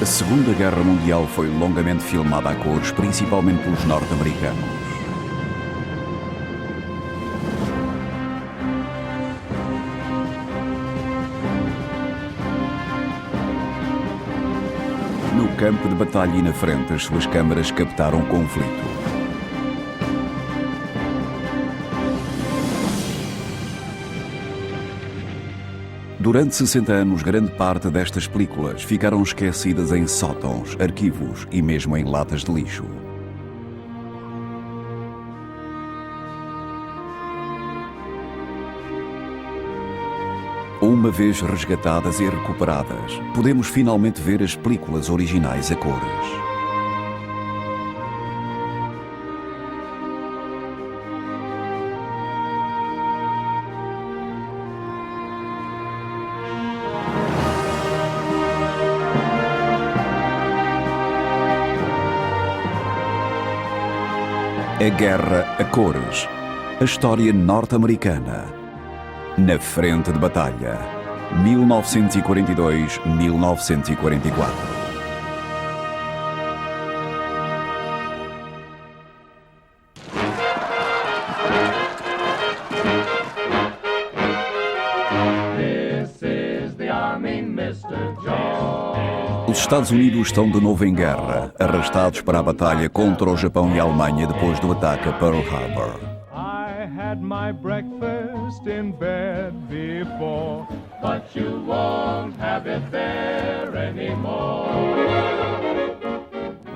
A Segunda Guerra Mundial foi longamente filmada a cores, principalmente pelos norte-americanos. No campo de batalha e na frente, as suas câmaras captaram o conflito. Durante 60 anos, grande parte destas películas ficaram esquecidas em sótãos, arquivos e mesmo em latas de lixo. Uma vez resgatadas e recuperadas, podemos finalmente ver as películas originais a cores. A Guerra a Cores. A história norte-americana. Na frente de batalha. 1942-1944. Os Estados Unidos estão de novo em guerra, arrastados para a batalha contra o Japão e a Alemanha depois do ataque a Pearl Harbor.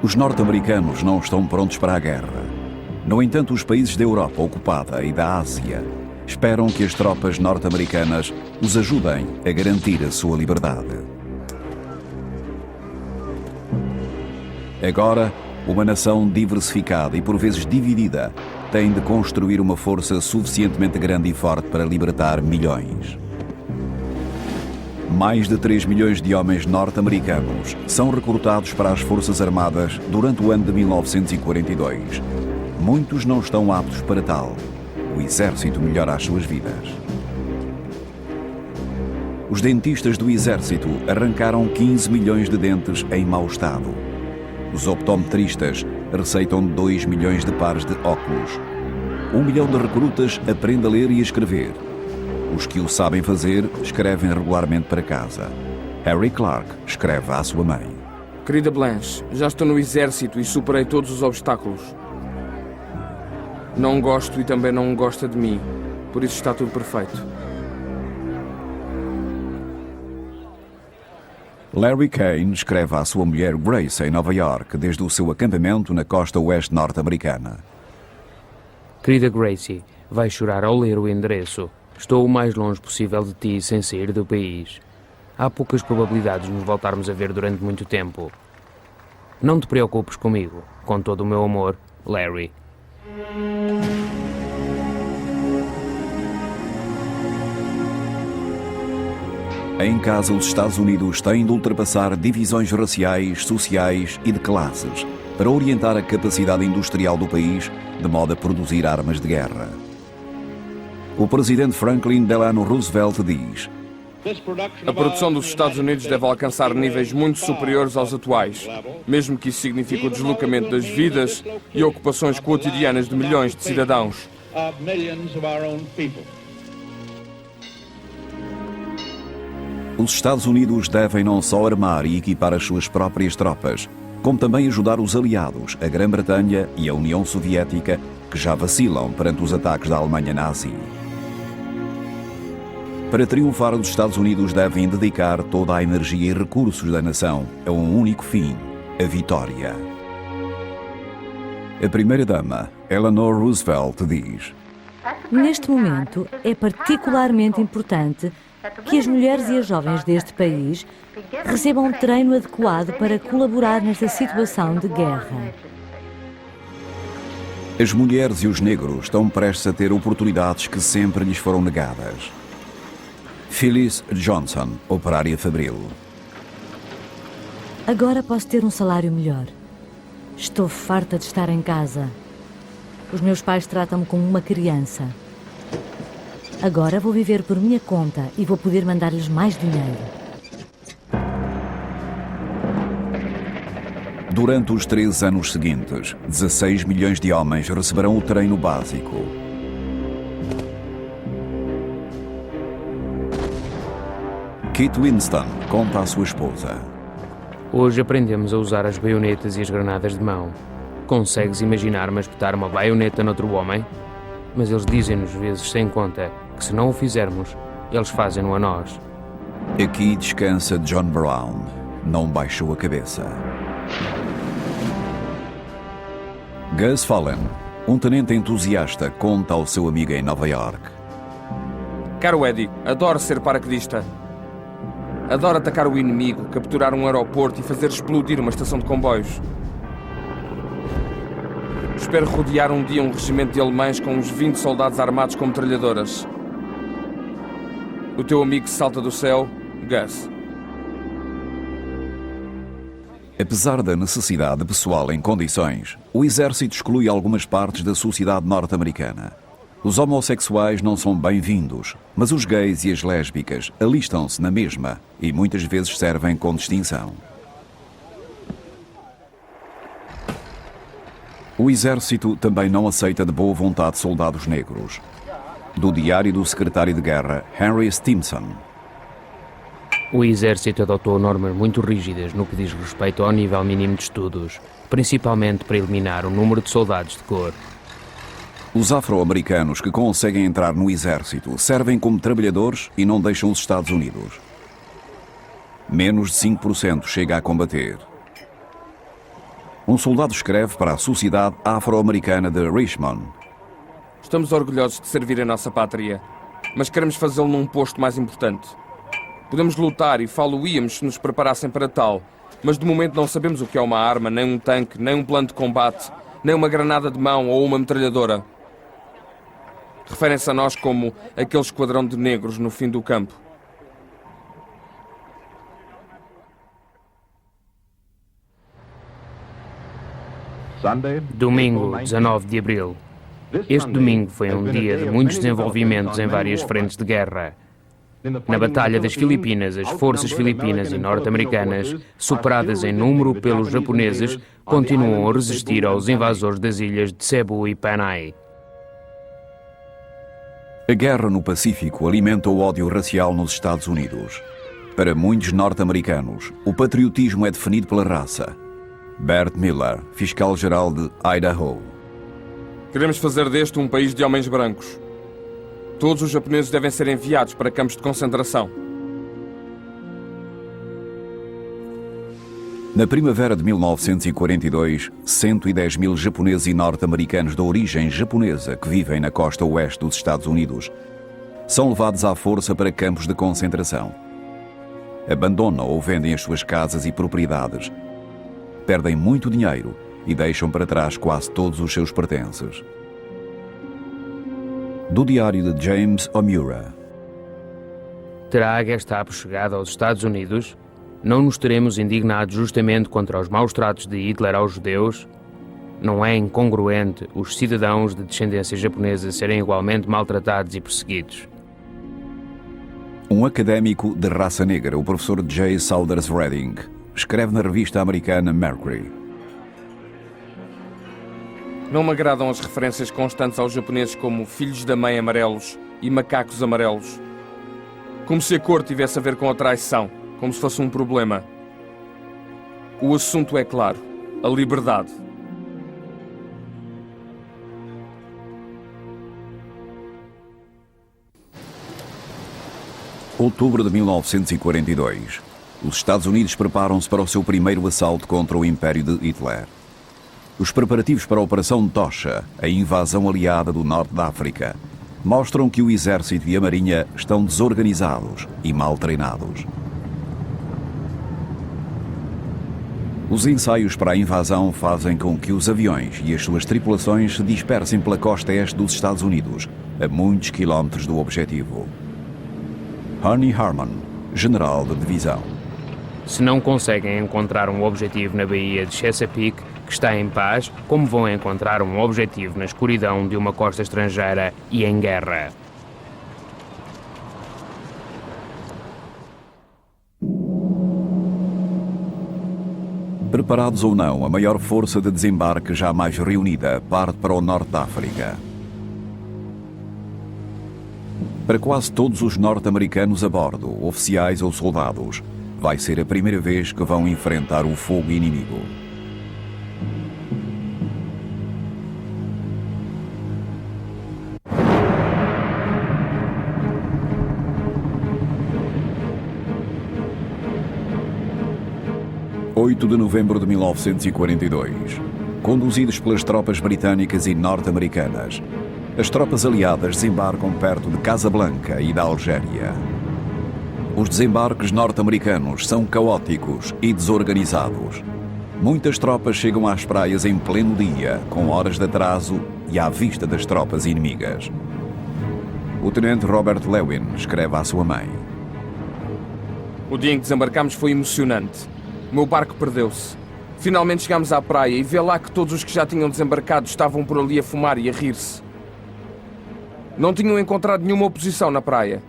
Os norte-americanos não estão prontos para a guerra. No entanto, os países da Europa ocupada e da Ásia esperam que as tropas norte-americanas os ajudem a garantir a sua liberdade. Agora, uma nação diversificada e por vezes dividida tem de construir uma força suficientemente grande e forte para libertar milhões. Mais de 3 milhões de homens norte-americanos são recrutados para as Forças Armadas durante o ano de 1942. Muitos não estão aptos para tal. O exército melhora as suas vidas. Os dentistas do exército arrancaram 15 milhões de dentes em mau estado. Os optometristas receitam 2 milhões de pares de óculos. 1 milhão de recrutas aprende a ler e a escrever. Os que o sabem fazer escrevem regularmente para casa. Harry Clark escreve à sua mãe. Querida Blanche, já estou no exército e superei todos os obstáculos. Não gosto e também não gosta de mim. Por isso está tudo perfeito. Larry Kane escreve à sua mulher Grace em Nova York, desde o seu acampamento na costa oeste norte-americana. Querida Gracie, vai chorar ao ler o endereço. Estou o mais longe possível de ti sem sair do país. Há poucas probabilidades de nos voltarmos a ver durante muito tempo. Não te preocupes comigo. Com todo o meu amor, Larry. Em casa, os Estados Unidos têm de ultrapassar divisões raciais, sociais e de classes para orientar a capacidade industrial do país de modo a produzir armas de guerra. O presidente Franklin Delano Roosevelt diz: a produção dos Estados Unidos deve alcançar níveis muito superiores aos atuais, mesmo que isso signifique o deslocamento das vidas e ocupações cotidianas de milhões de cidadãos. Os Estados Unidos devem não só armar e equipar as suas próprias tropas, como também ajudar os aliados, a Grã-Bretanha e a União Soviética, que já vacilam perante os ataques da Alemanha nazi. Para triunfar, os Estados Unidos devem dedicar toda a energia e recursos da nação a um único fim: a vitória. A primeira-dama, Eleanor Roosevelt, diz: neste momento, é particularmente importante que as mulheres e as jovens deste país recebam um treino adequado para colaborar nesta situação de guerra. As mulheres e os negros estão prestes a ter oportunidades que sempre lhes foram negadas. Phyllis Johnson, operária fabril. Agora posso ter um salário melhor. Estou farta de estar em casa. Os meus pais tratam-me como uma criança. Agora vou viver por minha conta e vou poder mandar-lhes mais dinheiro. Durante os 3 anos seguintes, 16 milhões de homens receberão o treino básico. Kit Winston conta à sua esposa. Hoje aprendemos a usar as baionetas e as granadas de mão. Consegues imaginar-me a espetar uma baioneta noutro homem? Mas eles dizem-nos vezes sem conta que se não o fizermos, eles fazem-no a nós. Aqui descansa John Brown. Não baixou a cabeça. Gus Fallen, um tenente entusiasta, conta ao seu amigo em Nova York. Caro Eddie, adoro ser paraquedista. Adoro atacar o inimigo, capturar um aeroporto e fazer explodir uma estação de comboios. Espero rodear um dia um regimento de alemães com uns 20 soldados armados com metralhadoras. O teu amigo que salta do céu, Gus. Apesar da necessidade pessoal em condições, o exército exclui algumas partes da sociedade norte-americana. Os homossexuais não são bem-vindos, mas os gays e as lésbicas alistam-se na mesma e muitas vezes servem com distinção. O exército também não aceita de boa vontade soldados negros. Do diário do secretário de guerra, Henry Stimson. O exército adotou normas muito rígidas no que diz respeito ao nível mínimo de estudos, principalmente para eliminar o número de soldados de cor. Os afro-americanos que conseguem entrar no exército servem como trabalhadores e não deixam os Estados Unidos. Menos de 5% chega a combater. Um soldado escreve para a Sociedade Afro-Americana de Richmond. Estamos orgulhosos de servir a nossa pátria, mas queremos fazê-lo num posto mais importante. Podemos lutar e falo-íamos se nos preparassem para tal, mas de momento não sabemos o que é uma arma, nem um tanque, nem um plano de combate, nem uma granada de mão ou uma metralhadora. Referem-se a nós como aquele esquadrão de negros no fim do campo. Domingo, 19 de abril. Este domingo foi um dia de muitos desenvolvimentos em várias frentes de guerra. Na Batalha das Filipinas, as forças filipinas e norte-americanas, superadas em número pelos japoneses, continuam a resistir aos invasores das ilhas de Cebu e Panay. A guerra no Pacífico alimenta o ódio racial nos Estados Unidos. Para muitos norte-americanos, o patriotismo é definido pela raça. Bert Miller, fiscal-geral de Idaho. Queremos fazer deste um país de homens brancos. Todos os japoneses devem ser enviados para campos de concentração. Na primavera de 1942, 110 mil japoneses e norte-americanos de origem japonesa que vivem na costa oeste dos Estados Unidos são levados à força para campos de concentração. Abandonam ou vendem as suas casas e propriedades, perdem muito dinheiro e deixam para trás quase todos os seus pertences. Do diário de James O'Meara. Terá a Gestapo chegado aos Estados Unidos? Não nos teremos indignado justamente contra os maus tratos de Hitler aos judeus? Não é incongruente os cidadãos de descendência japonesa serem igualmente maltratados e perseguidos? Um académico de raça negra, o professor J. Saunders Redding, escreve na revista americana Mercury. Não me agradam as referências constantes aos japoneses como filhos da mãe amarelos e macacos amarelos. Como se a cor tivesse a ver com a traição, como se fosse um problema. O assunto é claro, a liberdade. Outubro de 1942. Os Estados Unidos preparam-se para o seu primeiro assalto contra o Império de Hitler. Os preparativos para a Operação Tocha, a invasão aliada do norte da África, mostram que o exército e a marinha estão desorganizados e mal treinados. Os ensaios para a invasão fazem com que os aviões e as suas tripulações se dispersem pela costa este dos Estados Unidos, a muitos quilómetros do objetivo. Honey Harmon, general de divisão. Se não conseguem encontrar um objetivo na Baía de Chesapeake, que está em paz, como vão encontrar um objetivo na escuridão de uma costa estrangeira e em guerra? Preparados ou não, a maior força de desembarque jamais reunida parte para o norte da África. Para quase todos os norte-americanos a bordo, oficiais ou soldados, vai ser a primeira vez que vão enfrentar o fogo inimigo. (8 de novembro de 1942). Conduzidos pelas tropas britânicas e norte-americanas, as tropas aliadas desembarcam perto de Casablanca e da Algéria. Os desembarques norte-americanos são caóticos e desorganizados. Muitas tropas chegam às praias em pleno dia, com horas de atraso e à vista das tropas inimigas. O tenente Robert Lewin escreve à sua mãe: O dia em que desembarcámos foi emocionante. O meu barco perdeu-se. Finalmente chegámos à praia e vê lá que todos os que já tinham desembarcado estavam por ali a fumar e a rir-se. Não tinham encontrado nenhuma oposição na praia.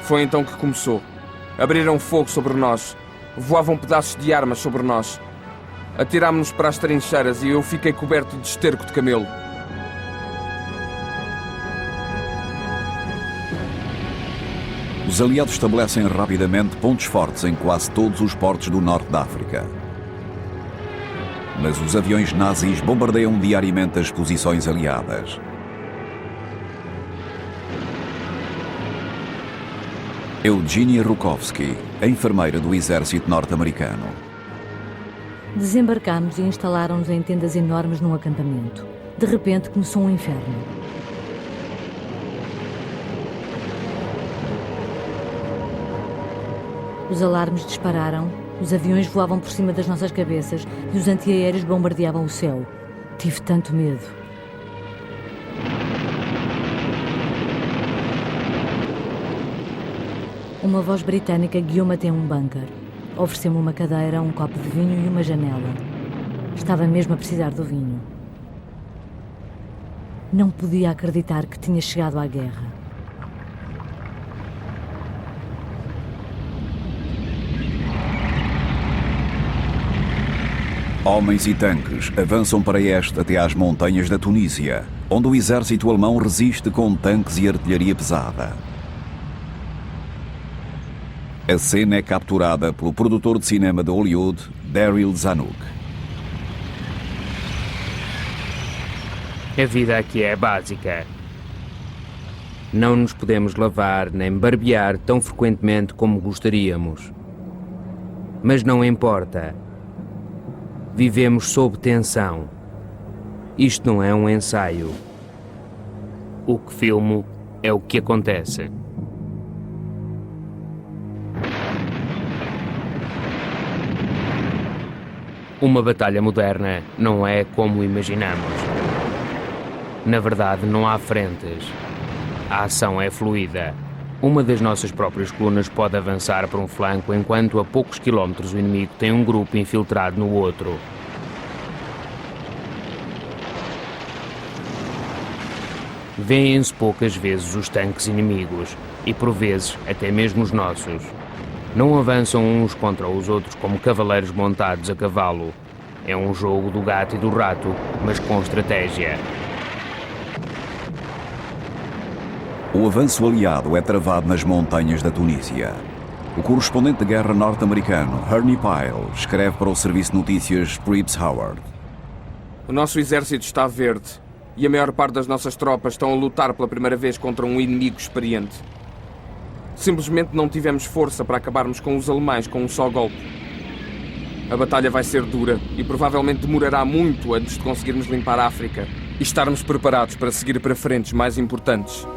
Foi então que começou. Abriram fogo sobre nós. Voavam pedaços de armas sobre nós. Atirámos-nos para as trincheiras e eu fiquei coberto de esterco de camelo. Os aliados estabelecem rapidamente pontos fortes em quase todos os portos do norte da África. Mas os aviões nazis bombardeiam diariamente as posições aliadas. Eugenia Rukovsky, a enfermeira do exército norte-americano. Desembarcámos e instalaram-nos em tendas enormes num acampamento. De repente começou um inferno. Os alarmes dispararam, os aviões voavam por cima das nossas cabeças e os antiaéreos bombardeavam o céu. Tive tanto medo. Uma voz britânica guiou-me até um bunker. Ofereceu-me uma cadeira, um copo de vinho e uma janela. Estava mesmo a precisar do vinho. Não podia acreditar que tinha chegado à guerra. Homens e tanques avançam para este até às montanhas da Tunísia, onde o exército alemão resiste com tanques e artilharia pesada. A cena é capturada pelo produtor de cinema de Hollywood, Daryl Zanuck. A vida aqui é básica. Não nos podemos lavar nem barbear tão frequentemente como gostaríamos. Mas não importa. Vivemos sob tensão. Isto não é um ensaio. O que filmo é o que acontece. Uma batalha moderna não é como imaginamos. Na verdade, não há frentes. A ação é fluida. Uma das nossas próprias colunas pode avançar por um flanco, enquanto a poucos quilómetros o inimigo tem um grupo infiltrado no outro. Vêem-se poucas vezes os tanques inimigos, e por vezes até mesmo os nossos. Não avançam uns contra os outros como cavaleiros montados a cavalo. É um jogo do gato e do rato, mas com estratégia. O avanço aliado é travado nas montanhas da Tunísia. O correspondente de guerra norte-americano, Ernie Pyle, escreve para o serviço de notícias Scripps Howard. O nosso exército está verde e a maior parte das nossas tropas estão a lutar pela primeira vez contra um inimigo experiente. Simplesmente não tivemos força para acabarmos com os alemães com um só golpe. A batalha vai ser dura e provavelmente demorará muito antes de conseguirmos limpar a África e estarmos preparados para seguir para frentes mais importantes.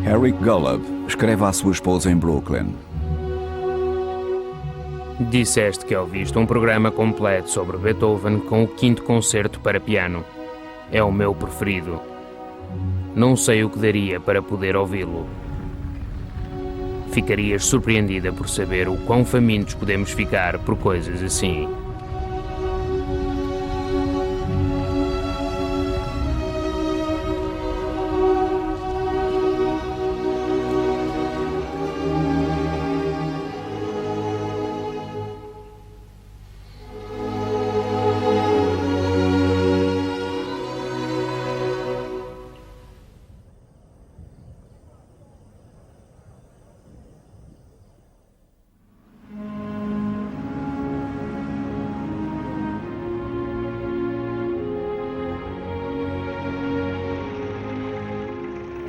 Eric Golub escreve à sua esposa em Brooklyn. Disseste que ouviste um programa completo sobre Beethoven com o 5º concerto para piano. É o meu preferido. Não sei o que daria para poder ouvi-lo. Ficarias surpreendida por saber o quão famintos podemos ficar por coisas assim.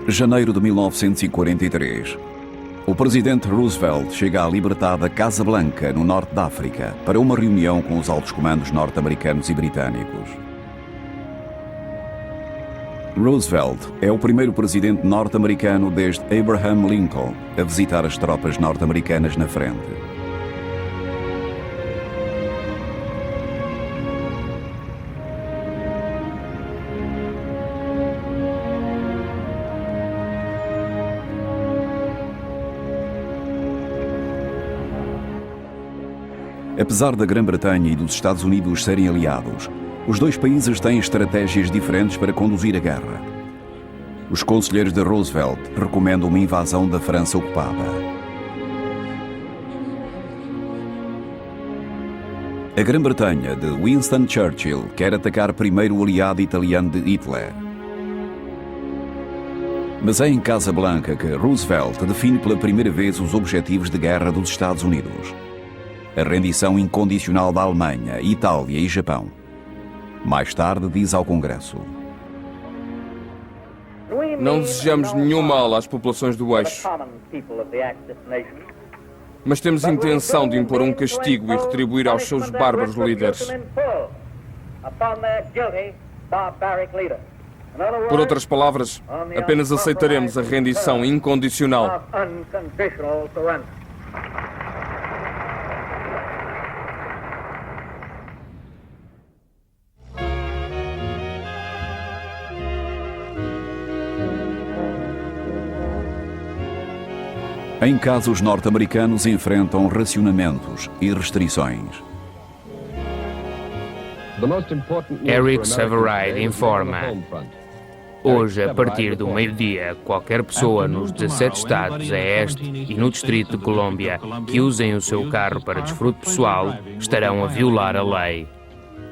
Janeiro de 1943. O presidente Roosevelt chega à libertada Casa Blanca, no norte da África, para uma reunião com os altos comandos norte-americanos e britânicos. Roosevelt é o primeiro presidente norte-americano desde Abraham Lincoln a visitar as tropas norte-americanas na frente. Apesar da Grã-Bretanha e dos Estados Unidos serem aliados, os dois países têm estratégias diferentes para conduzir a guerra. Os conselheiros de Roosevelt recomendam uma invasão da França ocupada. A Grã-Bretanha de Winston Churchill quer atacar primeiro o aliado italiano de Hitler. Mas é em Casa Blanca que Roosevelt define pela primeira vez os objetivos de guerra dos Estados Unidos: a rendição incondicional da Alemanha, Itália e Japão. Mais tarde diz ao Congresso: Não desejamos nenhum mal às populações do eixo, mas temos intenção de impor um castigo e retribuir aos seus bárbaros líderes. Por outras palavras, apenas aceitaremos a rendição incondicional. Em casa, os norte-americanos enfrentam racionamentos e restrições. Eric Sevareid informa: hoje, a partir do meio-dia, qualquer pessoa nos 17 estados a este e no Distrito de Colômbia que usem o seu carro para desfrute pessoal estarão a violar a lei.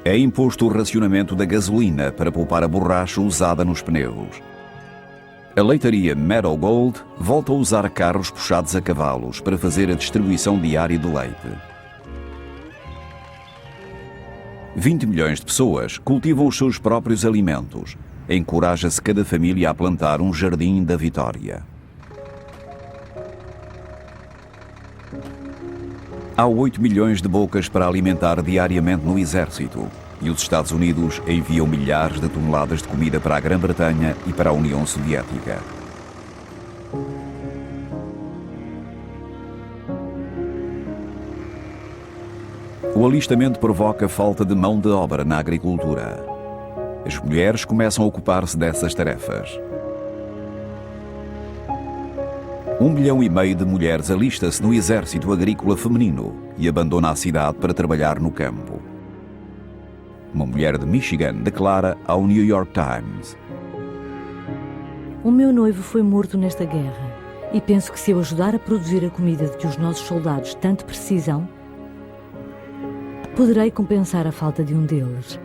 É imposto o racionamento da gasolina para poupar a borracha usada nos pneus. A leitaria Meadow Gold volta a usar carros puxados a cavalos para fazer a distribuição diária de leite. 20 milhões de pessoas cultivam os seus próprios alimentos. Encoraja-se cada família a plantar um jardim da vitória. Há 8 milhões de bocas para alimentar diariamente no exército, e os Estados Unidos enviam milhares de toneladas de comida para a Grã-Bretanha e para a União Soviética. O alistamento provoca falta de mão de obra na agricultura. As mulheres começam a ocupar-se dessas tarefas. 1,5 milhão de mulheres alista-se no exército agrícola feminino e abandona a cidade para trabalhar no campo. Uma mulher de Michigan declara ao New York Times: O meu noivo foi morto nesta guerra e penso que se eu ajudar a produzir a comida de que os nossos soldados tanto precisam, poderei compensar a falta de um deles.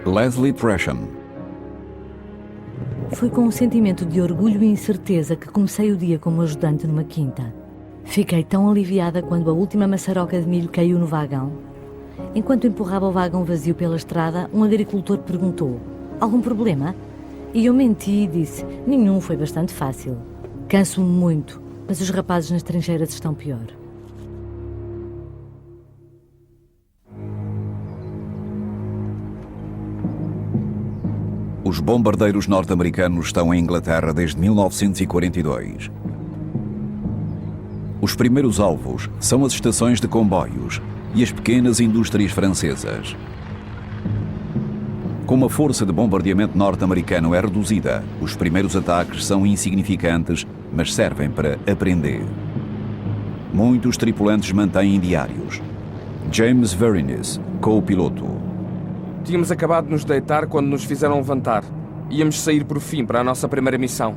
Leslie Tresham: Foi com um sentimento de orgulho e incerteza que comecei o dia como ajudante numa quinta. Fiquei tão aliviada quando a última maçaroca de milho caiu no vagão. Enquanto empurrava o vagão vazio pela estrada, um agricultor perguntou: algum problema? E eu menti e disse: nenhum, foi bastante fácil. Canso-me muito, mas os rapazes nas trincheiras estão pior. Os bombardeiros norte-americanos estão em Inglaterra desde 1942. Os primeiros alvos são as estações de comboios e as pequenas indústrias francesas. Como a força de bombardeamento norte-americano é reduzida, os primeiros ataques são insignificantes, mas servem para aprender. Muitos tripulantes mantêm diários. James Verinis, co-piloto: Tínhamos acabado de nos deitar quando nos fizeram levantar. Íamos sair por fim para a nossa primeira missão.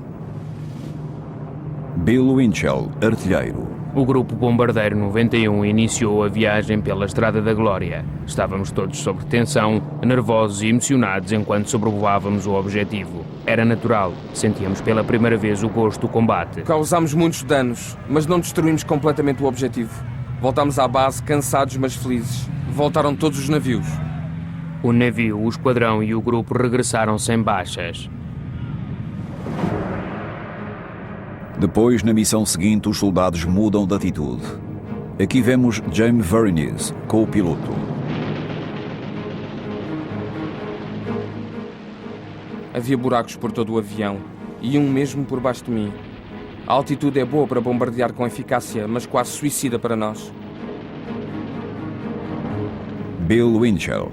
Bill Winchell, artilheiro: O grupo bombardeiro 91 iniciou a viagem pela Estrada da Glória. Estávamos todos sob tensão, nervosos e emocionados enquanto sobrevoávamos o objetivo. Era natural, sentíamos pela primeira vez o gosto do combate. Causámos muitos danos, mas não destruímos completamente o objetivo. Voltámos à base cansados mas felizes. Voltaram todos os navios. O navio, o esquadrão e o grupo regressaram sem baixas. Depois, na missão seguinte, os soldados mudam de atitude. Aqui vemos James Vernies, co-piloto. Havia buracos por todo o avião e um mesmo por baixo de mim. A altitude é boa para bombardear com eficácia, mas quase suicida para nós. Bill Winchell.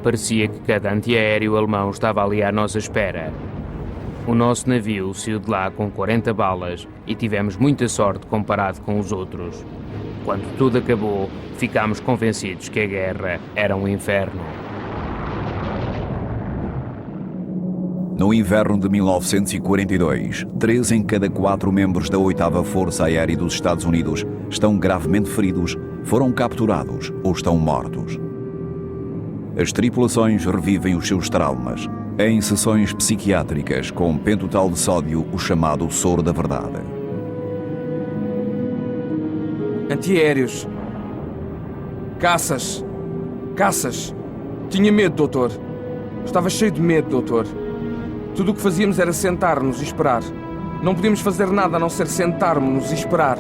Parecia que cada antiaéreo alemão estava ali à nossa espera. O nosso navio saiu de lá com 40 balas e tivemos muita sorte comparado com os outros. Quando tudo acabou, ficámos convencidos que a guerra era um inferno. No inverno de 1942, 3 em cada 4 membros da 8ª Força Aérea dos Estados Unidos estão gravemente feridos, foram capturados ou estão mortos. As tripulações revivem os seus traumas em sessões psiquiátricas com pentotal de sódio, o chamado soro da verdade. Antiaéreos. Caças. Caças. Tinha medo, doutor. Estava cheio de medo, doutor. Tudo o que fazíamos era sentar-nos e esperar. Não podíamos fazer nada a não ser sentar-nos e esperar.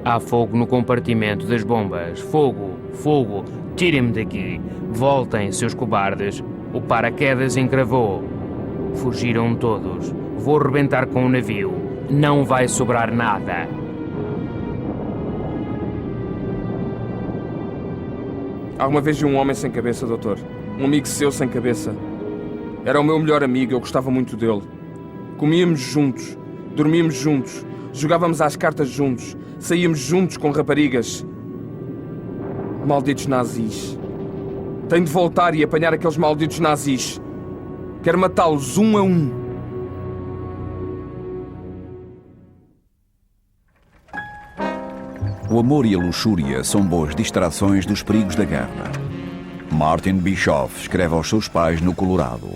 Há fogo no compartimento das bombas. Fogo! Fogo! Tirem-me daqui! Voltem, seus cobardes! O paraquedas encravou! Fugiram todos. Vou arrebentar com o navio. Não vai sobrar nada. Alguma vez vi um homem sem cabeça, doutor? Um amigo seu sem cabeça. Era o meu melhor amigo, eu gostava muito dele. Comíamos juntos, dormíamos juntos, jogávamos às cartas juntos, saíamos juntos com raparigas. Malditos nazis. Tenho de voltar e apanhar aqueles malditos nazis. Quero matá-los um a um. O amor e a luxúria são boas distrações dos perigos da guerra. Martin Bischoff escreve aos seus pais no Colorado.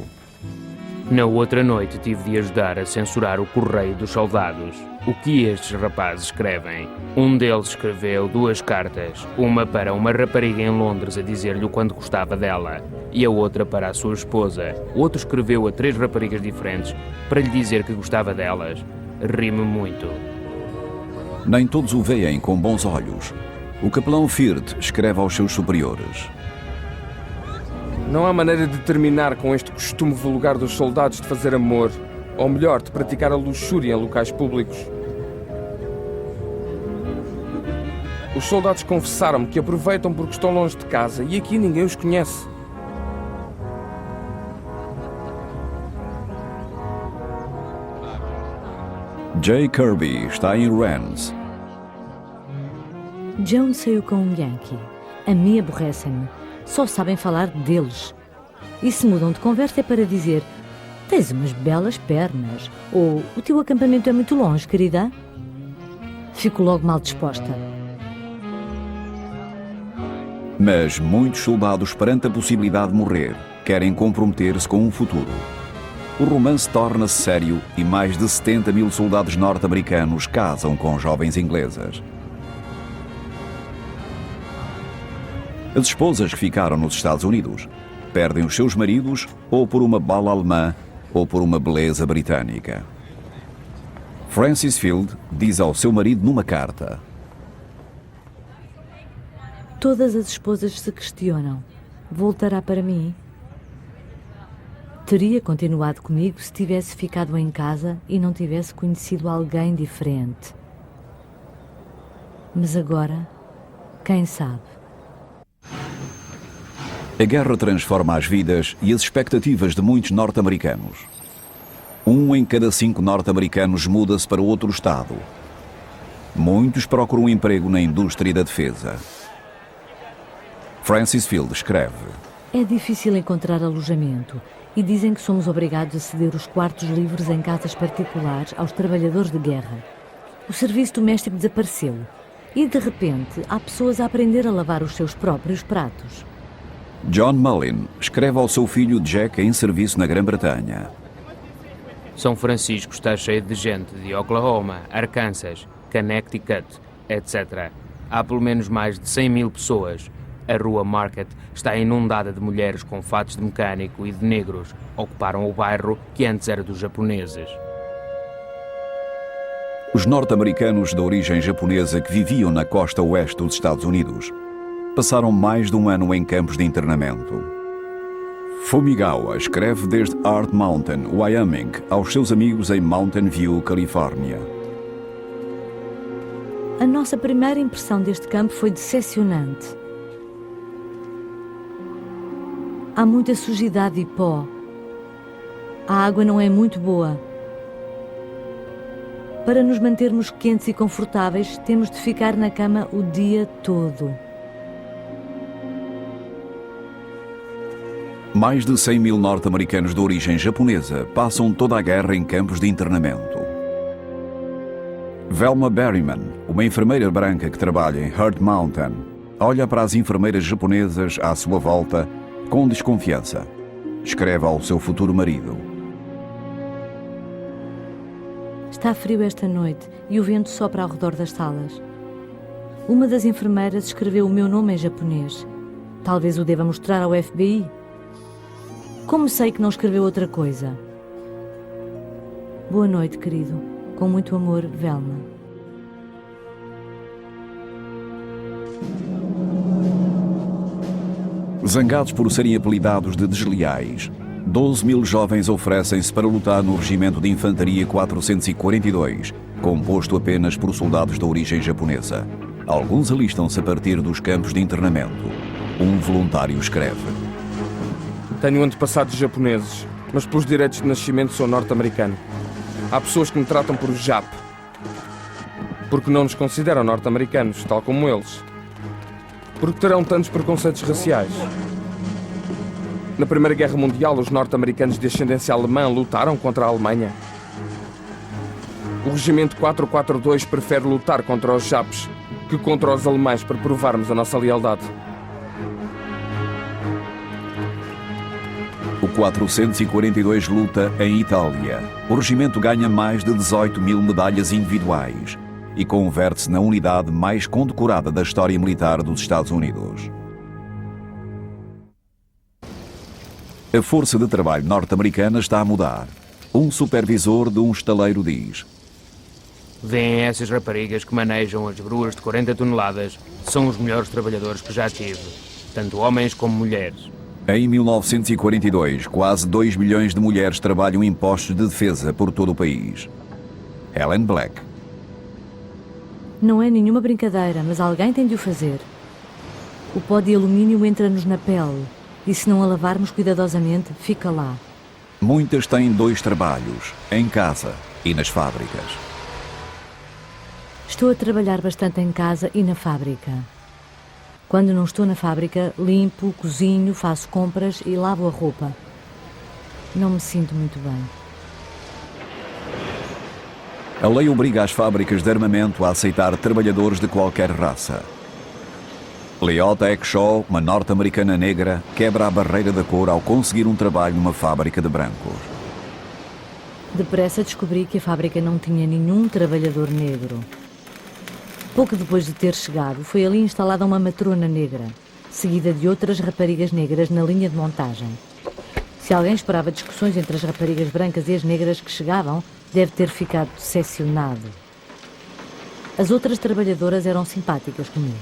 Na outra noite tive de ajudar a censurar o correio dos soldados. O que estes rapazes escrevem? Um deles escreveu 2 cartas, uma para uma rapariga em Londres a dizer-lhe o quanto gostava dela, e a outra para a sua esposa. O outro escreveu a 3 raparigas diferentes para lhe dizer que gostava delas. Ri-me muito. Nem todos o veem com bons olhos. O capelão Firth escreve aos seus superiores. Não há maneira de terminar com este costume vulgar dos soldados de fazer amor, ou melhor, de praticar a luxúria em locais públicos. Os soldados confessaram-me que aproveitam porque estão longe de casa e aqui ninguém os conhece. Jay Kirby está em Rennes. Joan saiu com um Yankee. A mim aborrecem-me. Só sabem falar deles. E se mudam de conversa é para dizer: tens umas belas pernas. Ou o teu acampamento é muito longe, querida. Fico logo mal disposta. Mas muitos soldados, perante a possibilidade de morrer, querem comprometer-se com um futuro. O romance torna-se sério e mais de 70 mil soldados norte-americanos casam com jovens inglesas. As esposas que ficaram nos Estados Unidos perdem os seus maridos ou por uma bala alemã ou por uma beleza britânica. Frances Field diz ao seu marido numa carta: Todas as esposas se questionam: voltará para mim? Teria continuado comigo se tivesse ficado em casa e não tivesse conhecido alguém diferente. Mas agora, quem sabe? A guerra transforma as vidas e as expectativas de muitos norte-americanos. 1 em cada 5 norte-americanos muda-se para outro estado. Muitos procuram um emprego na indústria da defesa. Frances Field escreve: É difícil encontrar alojamento e dizem que somos obrigados a ceder os quartos livres em casas particulares aos trabalhadores de guerra. O serviço doméstico desapareceu e, de repente, há pessoas a aprender a lavar os seus próprios pratos. John Mullin escreve ao seu filho Jack em serviço na Grã-Bretanha. São Francisco está cheio de gente de Oklahoma, Arkansas, Connecticut, etc. Há pelo menos mais de 100 mil pessoas. A rua Market está inundada de mulheres com fatos de mecânico e de negros. Ocuparam o bairro que antes era dos japoneses. Os norte-americanos de origem japonesa que viviam na costa oeste dos Estados Unidos passaram mais de um ano em campos de internamento. Fumigawa escreve desde Art Mountain, Wyoming, aos seus amigos em Mountain View, Califórnia. A nossa primeira impressão deste campo foi decepcionante. Há muita sujidade e pó. A água não é muito boa. Para nos mantermos quentes e confortáveis, temos de ficar na cama o dia todo. Mais de 100 mil norte-americanos de origem japonesa passam toda a guerra em campos de internamento. Velma Berryman, uma enfermeira branca que trabalha em Heart Mountain, olha para as enfermeiras japonesas à sua volta com desconfiança. Escreve ao seu futuro marido: Está frio esta noite e o vento sopra ao redor das salas. Uma das enfermeiras escreveu o meu nome em japonês. Talvez o deva mostrar ao FBI. Como sei que não escreveu outra coisa? Boa noite, querido. Com muito amor, Velma. Zangados por serem apelidados de desleais, 12 mil jovens oferecem-se para lutar no Regimento de Infantaria 442, composto apenas por soldados de origem japonesa. Alguns alistam-se a partir dos campos de internamento. Um voluntário escreve: Tenho antepassados japoneses, mas pelos direitos de nascimento sou norte-americano. Há pessoas que me tratam por Jap, porque não nos consideram norte-americanos, tal como eles. Porque terão tantos preconceitos raciais. Na Primeira Guerra Mundial, os norte-americanos de ascendência alemã lutaram contra a Alemanha. O Regimento 442 prefere lutar contra os Japs que contra os alemães para provarmos a nossa lealdade. O 442 luta em Itália. O regimento ganha mais de 18 mil medalhas individuais e converte-se na unidade mais condecorada da história militar dos Estados Unidos. A força de trabalho norte-americana está a mudar. Um supervisor de um estaleiro diz: Vêem essas raparigas que manejam as gruas de 40 toneladas. São os melhores trabalhadores que já tive, tanto homens como mulheres. Em 1942, quase 2 milhões de mulheres trabalham em postos de defesa por todo o país. Helen Black. Não é nenhuma brincadeira, mas alguém tem de o fazer. O pó de alumínio entra-nos na pele e, se não a lavarmos cuidadosamente, fica lá. Muitas têm 2 trabalhos, em casa e nas fábricas. Estou a trabalhar bastante em casa e na fábrica. Quando não estou na fábrica, limpo, cozinho, faço compras e lavo a roupa. Não me sinto muito bem. A lei obriga as fábricas de armamento a aceitar trabalhadores de qualquer raça. Leota Ekshaw, uma norte-americana negra, quebra a barreira da cor ao conseguir um trabalho numa fábrica de brancos. Depressa descobri que a fábrica não tinha nenhum trabalhador negro. Pouco depois de ter chegado, foi ali instalada uma matrona negra, seguida de outras raparigas negras na linha de montagem. Se alguém esperava discussões entre as raparigas brancas e as negras que chegavam, deve ter ficado decepcionado. As outras trabalhadoras eram simpáticas comigo.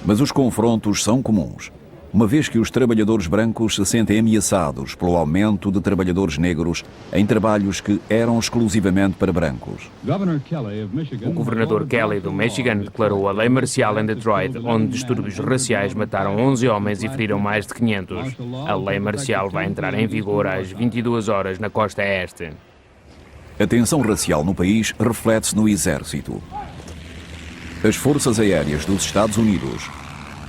Mas os confrontos são comuns, uma vez que os trabalhadores brancos se sentem ameaçados pelo aumento de trabalhadores negros em trabalhos que eram exclusivamente para brancos. O governador Kelly do Michigan declarou a lei marcial em Detroit, onde distúrbios raciais mataram 11 homens e feriram mais de 500. A lei marcial vai entrar em vigor às 22 horas na costa este. A tensão racial no país reflete-se no exército. As forças aéreas dos Estados Unidos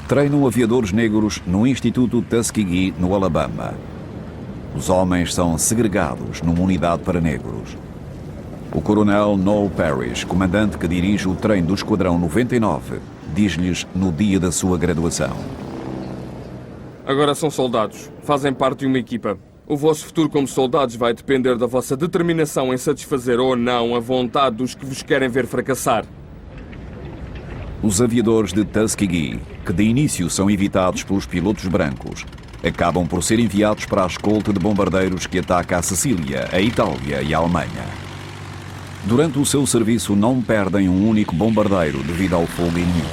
treinam aviadores negros no Instituto Tuskegee, no Alabama. Os homens são segregados numa unidade para negros. O coronel Noel Parrish, comandante que dirige o treino do Esquadrão 99, diz-lhes no dia da sua graduação: Agora são soldados. Fazem parte de uma equipa. O vosso futuro como soldados vai depender da vossa determinação em satisfazer ou não a vontade dos que vos querem ver fracassar. Os aviadores de Tuskegee, que de início são evitados pelos pilotos brancos, acabam por ser enviados para a escolta de bombardeiros que ataca a Sicília, a Itália e a Alemanha. Durante o seu serviço não perdem um único bombardeiro devido ao fogo inimigo.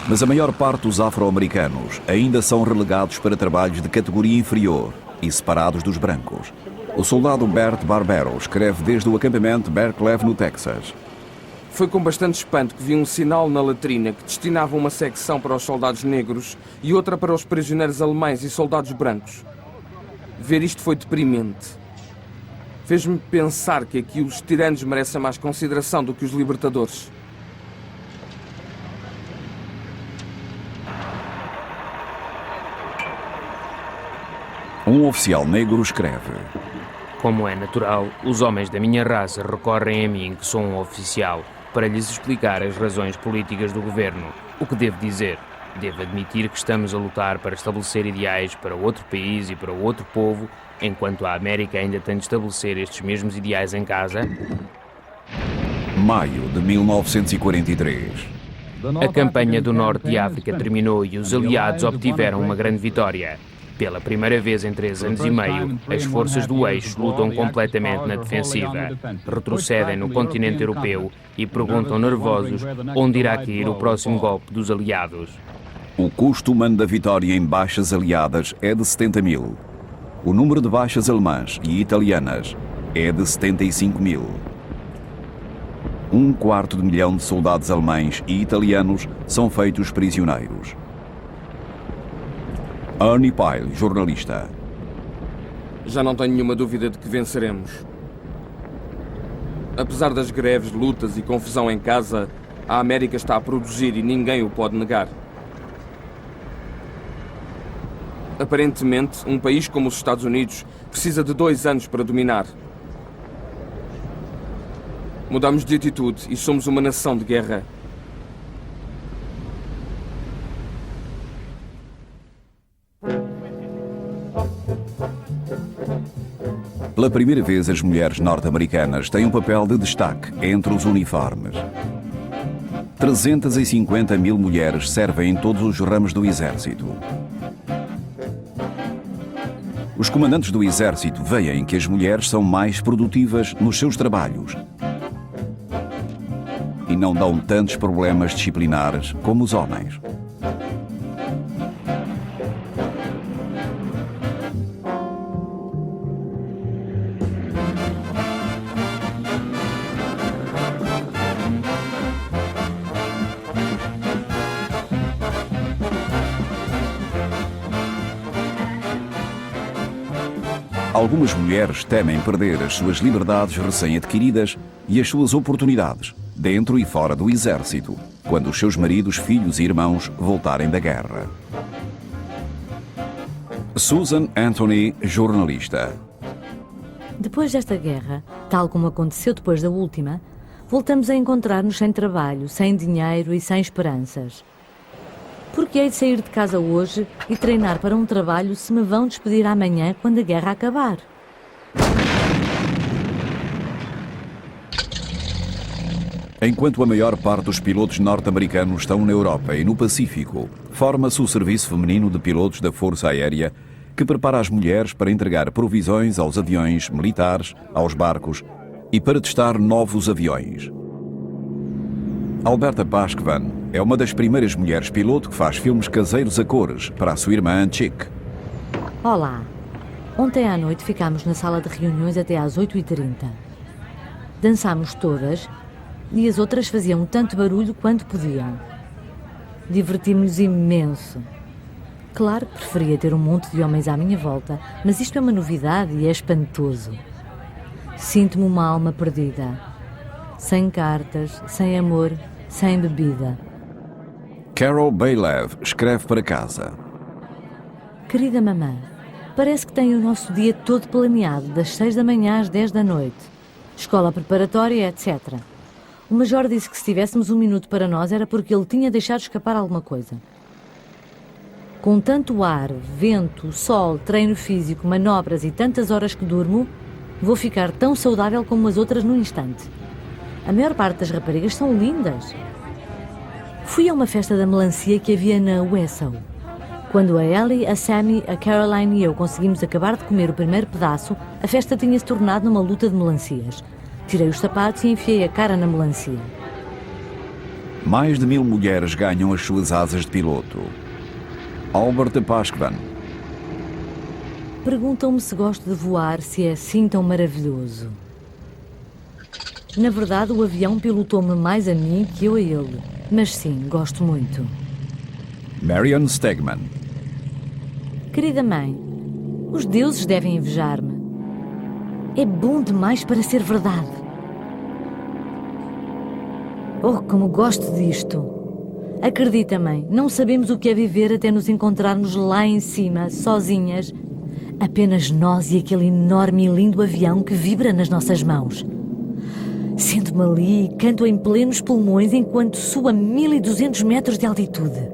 Mas a maior parte dos afro-americanos ainda são relegados para trabalhos de categoria inferior e separados dos brancos. O soldado Bert Barbero escreve desde o acampamento Bear Cleve, no Texas. Foi com bastante espanto que vi um sinal na latrina que destinava uma secção para os soldados negros e outra para os prisioneiros alemães e soldados brancos. Ver isto foi deprimente. Fez-me pensar que aqui os tiranos merecem mais consideração do que os libertadores. Um oficial negro escreve: Como é natural, os homens da minha raça recorrem a mim, que sou um oficial, para lhes explicar as razões políticas do governo. O que devo dizer? Devo admitir que estamos a lutar para estabelecer ideais para outro país e para outro povo, enquanto a América ainda tem de estabelecer estes mesmos ideais em casa? Maio de 1943. A campanha do Norte de África terminou e os aliados obtiveram uma grande vitória. Pela primeira vez em 3 anos e meio, as forças do eixo lutam completamente na defensiva. Retrocedem no continente europeu e perguntam nervosos onde irá cair o próximo golpe dos aliados. O custo humano da vitória em baixas aliadas é de 70 mil. O número de baixas alemãs e italianas é de 75 mil. 250 000 de soldados alemães e italianos são feitos prisioneiros. Ernie Pyle, jornalista. Já não tenho nenhuma dúvida de que venceremos. Apesar das greves, lutas e confusão em casa, a América está a produzir e ninguém o pode negar. Aparentemente, um país como os Estados Unidos precisa de 2 anos para dominar. Mudamos de atitude e somos uma nação de guerra. Pela primeira vez, as mulheres norte-americanas têm um papel de destaque entre os uniformes. 350 mil mulheres servem em todos os ramos do exército. Os comandantes do exército veem que as mulheres são mais produtivas nos seus trabalhos e não dão tantos problemas disciplinares como os homens. Algumas mulheres temem perder as suas liberdades recém-adquiridas e as suas oportunidades, dentro e fora do exército, quando os seus maridos, filhos e irmãos voltarem da guerra. Susan Anthony, jornalista. Depois desta guerra, tal como aconteceu depois da última, voltamos a encontrar-nos sem trabalho, sem dinheiro e sem esperanças. Por que hei de sair de casa hoje e treinar para um trabalho se me vão despedir amanhã quando a guerra acabar? Enquanto a maior parte dos pilotos norte-americanos estão na Europa e no Pacífico, forma-se o Serviço Feminino de Pilotos da Força Aérea, que prepara as mulheres para entregar provisões aos aviões militares, aos barcos e para testar novos aviões. Alberta Paskvan é uma das primeiras mulheres piloto que faz filmes caseiros a cores para a sua irmã Chick. Olá. Ontem à noite ficámos na sala de reuniões até às 8h30. Dançámos todas e as outras faziam tanto barulho quanto podiam. Divertimos-nos imenso. Claro que preferia ter um monte de homens à minha volta, mas isto é uma novidade e é espantoso. Sinto-me uma alma perdida. Sem cartas, sem amor, sem bebida. Carol Bailev escreve para casa. Querida mamã, parece que tem o nosso dia todo planeado, das 6 da manhã às 10 da noite. Escola preparatória, etc. O major disse que se tivéssemos um minuto para nós era porque ele tinha deixado escapar alguma coisa. Com tanto ar, vento, sol, treino físico, manobras e tantas horas que durmo, vou ficar tão saudável como as outras num instante. A maior parte das raparigas são lindas. Fui a uma festa da melancia que havia na Wessel. Quando a Ellie, a Sammy, a Caroline e eu conseguimos acabar de comer o primeiro pedaço, a festa tinha-se tornado numa luta de melancias. Tirei os sapatos e enfiei a cara na melancia. Mais de 1000 mulheres ganham as suas asas de piloto. Albert Paskvan. Perguntam-me se gosto de voar, se é assim tão maravilhoso. Na verdade, o avião pilotou-me mais a mim que eu a ele. Mas sim, gosto muito. Marion Stegman. Querida mãe, os deuses devem invejar-me. É bom demais para ser verdade. Oh, como gosto disto. Acredita, mãe, não sabemos o que é viver até nos encontrarmos lá em cima, sozinhas. Apenas nós e aquele enorme e lindo avião que vibra nas nossas mãos. Sento-me ali e canto em plenos pulmões enquanto suo a 1200 metros de altitude.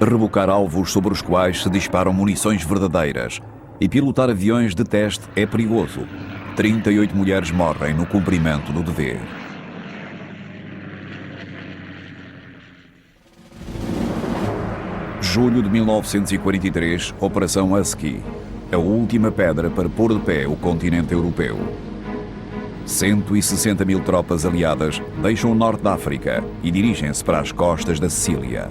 Rebocar alvos sobre os quais se disparam munições verdadeiras e pilotar aviões de teste é perigoso. 38 mulheres morrem no cumprimento do dever. Julho de 1943, Operação Husky. A última pedra para pôr de pé o continente europeu. 160 mil tropas aliadas deixam o norte da África e dirigem-se para as costas da Sicília.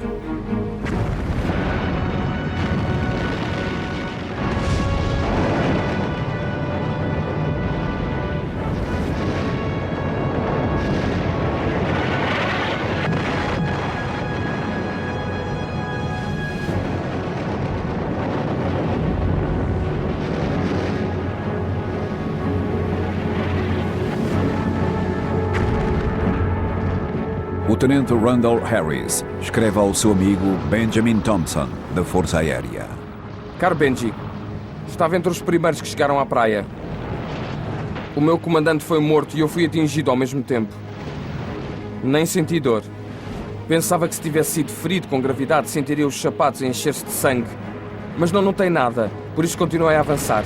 O tenente Randall Harris escreve ao seu amigo Benjamin Thompson, da Força Aérea. Caro Benji, estava entre os primeiros que chegaram à praia. O meu comandante foi morto e eu fui atingido ao mesmo tempo. Nem senti dor. Pensava que se tivesse sido ferido com gravidade sentiria os sapatos a encher-se de sangue. Mas não notei nada, por isso continuei a avançar.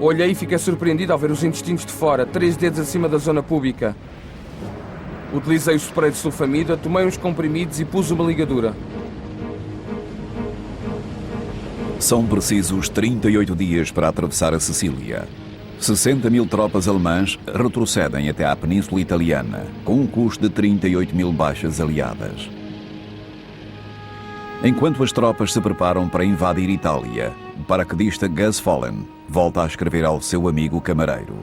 Olhei e fiquei surpreendido ao ver os intestinos de fora, 3 dedos acima da zona pública. Utilizei o spray de sulfamida, tomei uns comprimidos e pus uma ligadura. São precisos 38 dias para atravessar a Sicília. 60 mil tropas alemãs retrocedem até à Península Italiana, com um custo de 38 mil baixas aliadas. Enquanto as tropas se preparam para invadir Itália, o paraquedista Gus Fallen volta a escrever ao seu amigo camareiro.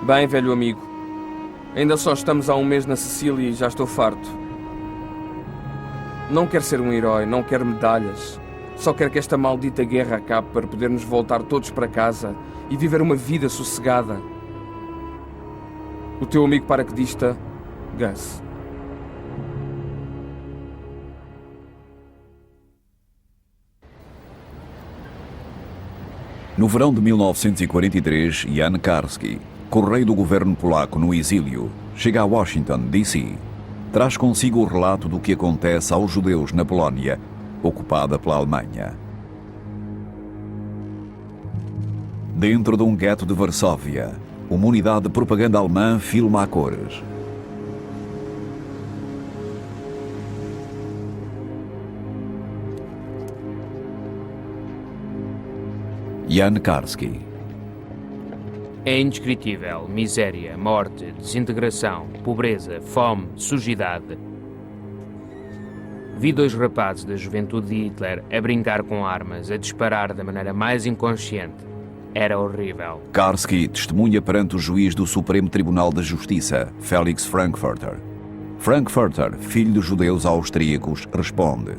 Bem, velho amigo. Ainda só estamos há um mês na Sicília e já estou farto. Não quero ser um herói, não quero medalhas. Só quero que esta maldita guerra acabe para podermos voltar todos para casa e viver uma vida sossegada. O teu amigo paraquedista, Gus. No verão de 1943, Jan Karski, correio do governo polaco no exílio, chega a Washington, D.C. Traz consigo o relato do que acontece aos judeus na Polónia, ocupada pela Alemanha. Dentro de um gueto de Varsóvia, uma unidade de propaganda alemã filma a cores. Jan Karski. É indescritível. Miséria, morte, desintegração, pobreza, fome, sujidade. Vi 2 rapazes da juventude de Hitler a brincar com armas, a disparar da maneira mais inconsciente. Era horrível. Karski testemunha perante o juiz do Supremo Tribunal de Justiça, Felix Frankfurter. Frankfurter, filho de judeus austríacos, responde: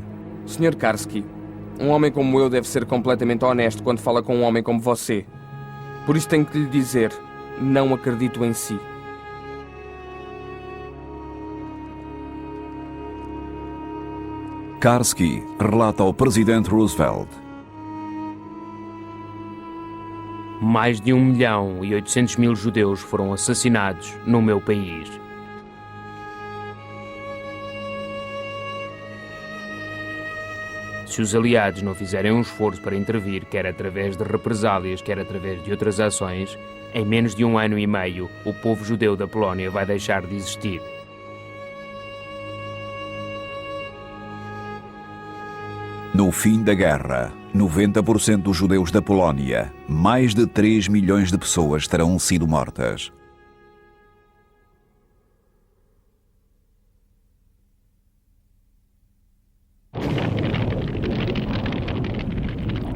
Sr. Karski, um homem como eu deve ser completamente honesto quando fala com um homem como você. Por isso tenho que lhe dizer, não acredito em si. Karski relata ao presidente Roosevelt: Mais de 1.800.000 judeus foram assassinados no meu país. Se Se os aliados não fizerem um esforço para intervir, quer através de represálias, quer através de outras ações, em menos de 1 ano e meio, o povo judeu da Polónia vai deixar de existir. No fim da guerra, 90% dos judeus da Polónia, mais de 3 milhões de pessoas, terão sido mortas.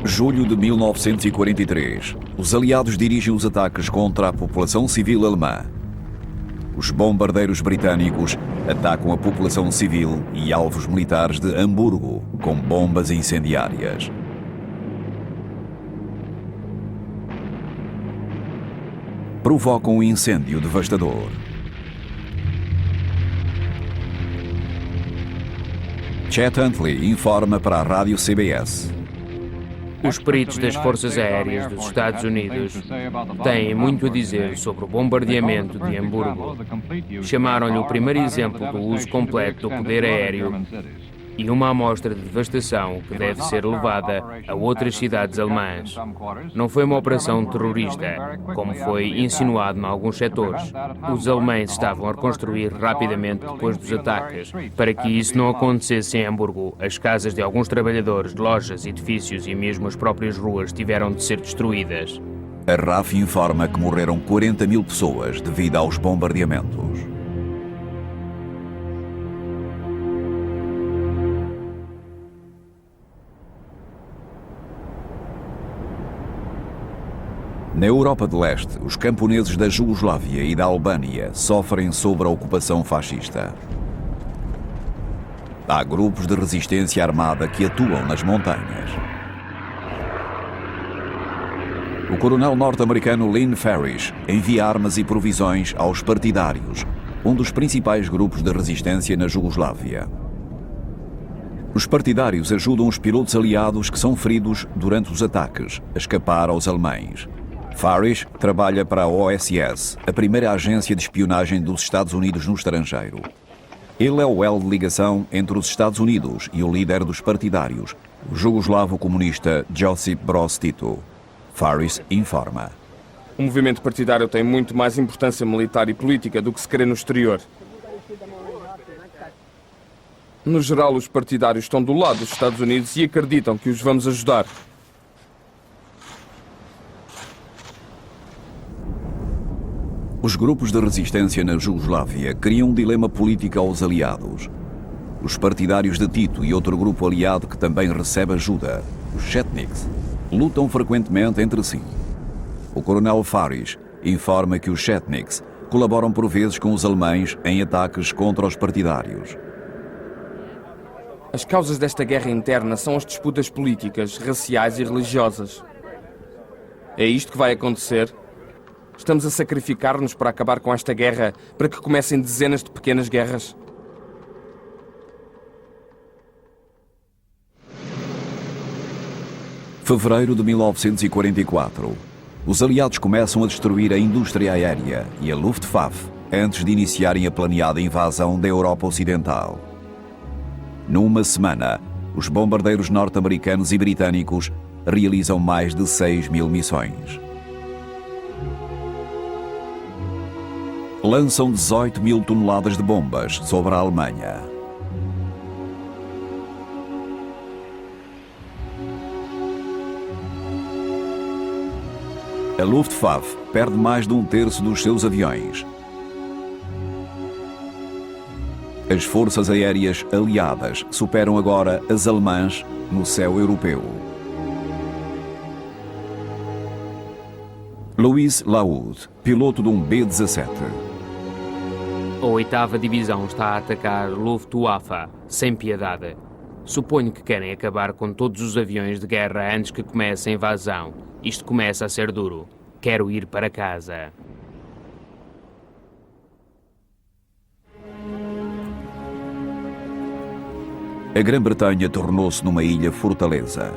Julho de 1943. Os aliados dirigem os ataques contra a população civil alemã. Os bombardeiros britânicos atacam a população civil e alvos militares de Hamburgo com bombas incendiárias. Provocam um incêndio devastador. Chet Huntley informa para a rádio CBS. Os peritos das Forças Aéreas dos Estados Unidos têm muito a dizer sobre o bombardeamento de Hamburgo. Chamaram-lhe o primeiro exemplo do uso completo do poder aéreo e uma amostra de devastação que deve ser levada a outras cidades alemãs. Não foi uma operação terrorista, como foi insinuado em alguns setores. Os alemães estavam a reconstruir rapidamente depois dos ataques. Para que isso não acontecesse em Hamburgo, as casas de alguns trabalhadores, lojas, edifícios e mesmo as próprias ruas tiveram de ser destruídas. A RAF informa que morreram 40 mil pessoas devido aos bombardeamentos. Na Europa de Leste, os camponeses da Jugoslávia e da Albânia sofrem sob a ocupação fascista. Há grupos de resistência armada que atuam nas montanhas. O coronel norte-americano Lynn Farish envia armas e provisões aos partidários, um dos principais grupos de resistência na Jugoslávia. Os partidários ajudam os pilotos aliados que são feridos durante os ataques a escapar aos alemães. Farish trabalha para a OSS, a primeira agência de espionagem dos Estados Unidos no estrangeiro. Ele é o elo de ligação entre os Estados Unidos e o líder dos partidários, o jugoslavo comunista Josip Broz Tito. Farish informa. O movimento partidário tem muito mais importância militar e política do que se crê no exterior. No geral, os partidários estão do lado dos Estados Unidos e acreditam que os vamos ajudar. Os grupos de resistência na Jugoslávia criam um dilema político aos aliados. Os partidários de Tito e outro grupo aliado que também recebe ajuda, os Chetniks, lutam frequentemente entre si. O coronel Farish informa que os Chetniks colaboram por vezes com os alemães em ataques contra os partidários. As causas desta guerra interna são as disputas políticas, raciais e religiosas. É isto que vai acontecer? Estamos a sacrificar-nos para acabar com esta guerra, para que comecem dezenas de pequenas guerras? Fevereiro de 1944. Os aliados começam a destruir a indústria aérea e a Luftwaffe antes de iniciarem a planeada invasão da Europa Ocidental. Numa semana, os bombardeiros norte-americanos e britânicos realizam mais de 6 mil missões. Lançam 18 mil toneladas de bombas sobre a Alemanha. A Luftwaffe perde mais de 1/3 dos seus aviões. As forças aéreas aliadas superam agora as alemãs no céu europeu. Louis Laud, piloto de um B-17. A 8ª Divisão está a atacar Luftwaffe, sem piedade. Suponho que querem acabar com todos os aviões de guerra antes que comece a invasão. Isto começa a ser duro. Quero ir para casa. A Grã-Bretanha tornou-se numa ilha fortaleza.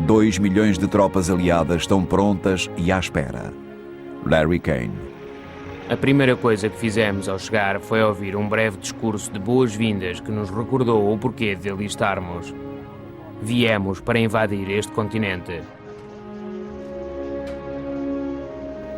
2 milhões de tropas aliadas estão prontas e à espera. Larry Kane. A primeira coisa que fizemos ao chegar foi ouvir um breve discurso de boas-vindas que nos recordou o porquê de alistarmos. Viemos para invadir este continente.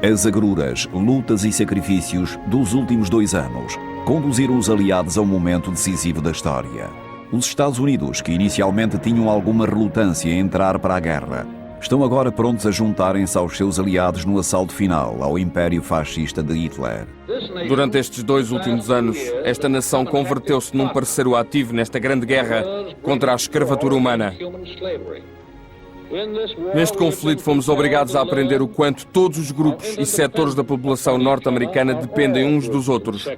As agruras, lutas e sacrifícios dos últimos 2 anos conduziram os aliados a um momento decisivo da história. Os Estados Unidos, que inicialmente tinham alguma relutância em entrar para a guerra, estão agora prontos a juntarem-se aos seus aliados no assalto final ao Império Fascista de Hitler. Durante estes 2 últimos anos, esta nação converteu-se num parceiro ativo nesta grande guerra contra a escravatura humana. Neste conflito fomos obrigados a aprender o quanto todos os grupos e setores da população norte-americana dependem uns dos outros.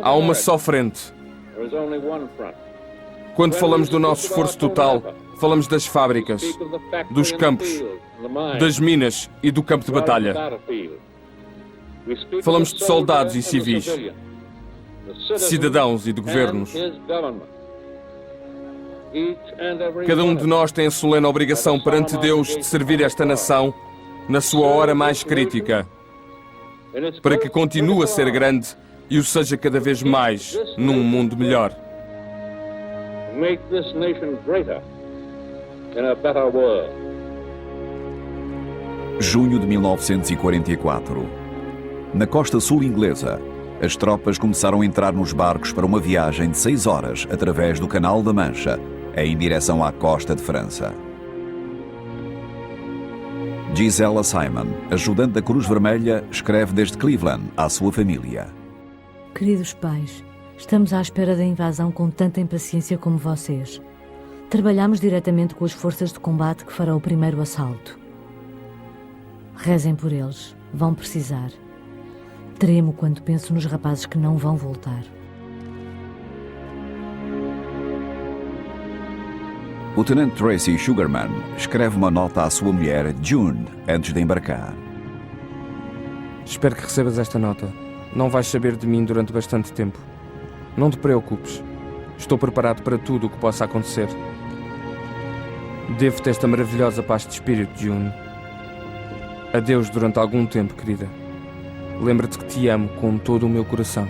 Há uma só frente. Quando falamos do nosso esforço total, falamos das fábricas, dos campos, das minas e do campo de batalha. Falamos de soldados e civis, de cidadãos e de governos. Cada um de nós tem a solene obrigação perante Deus de servir esta nação na sua hora mais crítica, para que continue a ser grande e o seja cada vez mais num mundo melhor. Make this nation greater in a better world. Junho de 1944. Na costa sul inglesa, as tropas começaram a entrar nos barcos para uma viagem de 6 horas através do Canal da Mancha, em direção à costa de França. Gisela Simon, ajudante da Cruz Vermelha, escreve desde Cleveland à sua família. Queridos pais, estamos à espera da invasão com tanta impaciência como vocês. Trabalhamos diretamente com as forças de combate que farão o primeiro assalto. Rezem por eles, vão precisar. Tremo quando penso nos rapazes que não vão voltar. O tenente Tracy Sugarman escreve uma nota à sua mulher, June, antes de embarcar. Espero que recebas esta nota. Não vais saber de mim durante bastante tempo. Não te preocupes. Estou preparado para tudo o que possa acontecer. Devo-te esta maravilhosa paz de espírito, June. Adeus durante algum tempo, querida. Lembra-te que te amo com todo o meu coração.